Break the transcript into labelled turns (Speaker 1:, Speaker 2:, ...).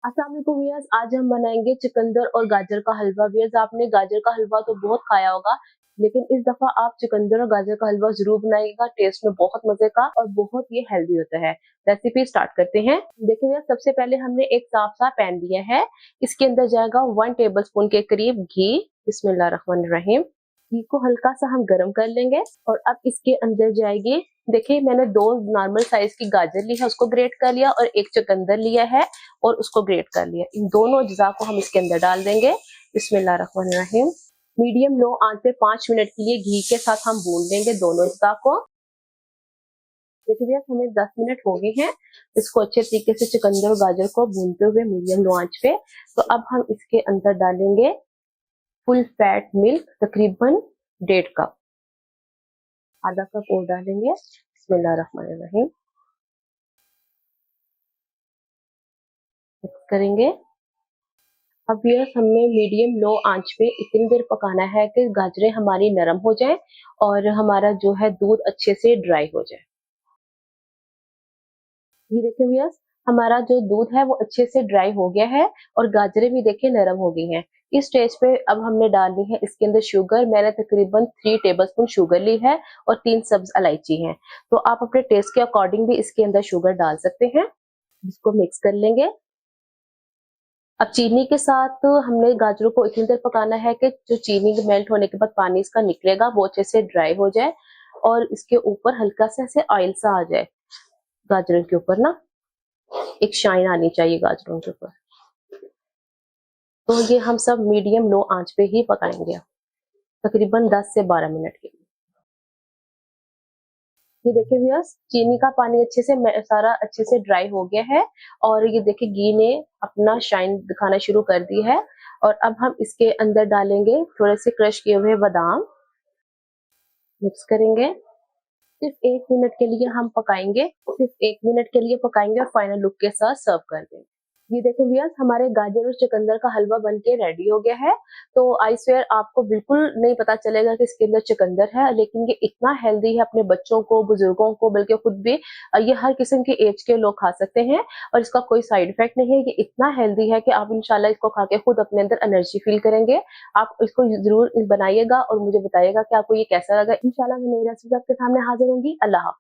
Speaker 1: अस्सलाम वालेकुम व्यूअर्स, आज हम बनाएंगे चुकंदर और गाजर का हलवा। व्यूअर्स, आपने गाजर का हलवा तो बहुत खाया होगा, लेकिन इस दफा आप चुकंदर और गाजर का हलवा जरूर बनाइएगा। टेस्ट में बहुत मजे का और बहुत ये हेल्दी होता है। रेसिपी स्टार्ट करते हैं। देखिए व्यूअर्स, सबसे पहले हमने एक साफ सा पैन लिया है। इसके अंदर जाएगा 1 टेबलस्पून के करीब घी। बिस्मिल्लाहिर्रहमानिर्रहीम। घी को हल्का सा हम गरम कर लेंगे और अब इसके अंदर जाएगी, देखिए मैंने 2 नॉर्मल साइज की गाजर ली है, उसको ग्रेट कर लिया, और एक चुकंदर लिया है और उसको ग्रेट कर लिया। इन दोनों अज्जा को हम इसके अंदर डाल देंगे। बिस्मिल्लाहिर्रहमानिर्रहीम। मीडियम लो आंच पे 5 मिनट के लिए घी के साथ हम भून लेंगे दोनों अज्जा को। देखिए भैया, हमें 10 मिनट हो गए हैं इसको अच्छे तरीके से चुकंदर और गाजर को भूनते हुए मीडियम लो आंच पे। तो अब हम इसके अंदर डालेंगे फुल फैट मिल्क, तकरीबन 1.5 कप। आधा कप और डालेंगे। बिस्मिल्लाहिर्रहमानिर्रहीम। मिक्स करेंगे। अब ये हमें मीडियम लो आंच पे इतनी देर पकाना है कि गाजरें हमारी नरम हो जाएं और हमारा जो है दूध अच्छे से ड्राई हो जाए। ये देखिए व्यूअर्स, हमारा जो दूध है वो अच्छे से ड्राई हो गया है और गाजरें भी देखिए नरम हो गई हैं। इस स्टेज पे अब हमने डालनी है इसके अंदर शुगर। मैंने तकरीबन 3 टेबलस्पून शुगर ली है और 3 सब्ज इलायची हैं। तो आप अपने टेस्ट के अकॉर्डिंग भी इसके अंदर शुगर डाल सकते हैं। इसको मिक्स कर लेंगे। अब चीनी के साथ हमने गाजरों को इतनी देर पकाना है कि जो चीनी मेल्ट होने के बाद पानी इसका निकलेगा वो अच्छे से ड्राई हो जाए और इसके ऊपर हल्का सा ऐसे ऑयल सा आ जाए। गाजरों के ऊपर ना एक शाइन आनी चाहिए गाजरों के ऊपर। तो ये हम सब मीडियम लो आंच पे ही पकाएंगे तकरीबन 10 से 12 मिनट के लिए। ये देखिए व्यूअर्स, चीनी का पानी अच्छे से सारा अच्छे से ड्राई हो गया है और ये देखिए घी ने अपना शाइन दिखाना शुरू कर दी है। और अब हम इसके अंदर डालेंगे थोड़े से क्रश किए हुए बादाम। मिक्स करेंगे। सिर्फ 1 मिनट के लिए हम पकाएंगे, सिर्फ 1 मिनट के लिए पकाएंगे और फाइनल लुक के साथ सर्व कर देंगे। ये देखिए व्यूअर्स, हमारे गाजर और चुकंदर का हलवा बनके रेडी हो गया है। तो आई स्वेयर आपको बिल्कुल नहीं पता चलेगा कि इसके अंदर चुकंदर है, लेकिन ये इतना हेल्दी है अपने बच्चों को, बुजुर्गों को, बल्कि खुद भी ये हर किस्म की एज के लोग खा सकते हैं और इसका कोई साइड इफेक्ट नहीं है। ये इतना हेल्दी है कि आप इंशाल्लाह इसको खा के खुद अपने अंदर एनर्जी फील करेंगे। आप इसको जरूर बनाइएगा और मुझे बताइएगा कि आपको ये कैसा लगा। इंशाल्लाह मैं नई रेसिपी आपके सामने हाजिर होंगी। अल्लाह हाफ़िज़।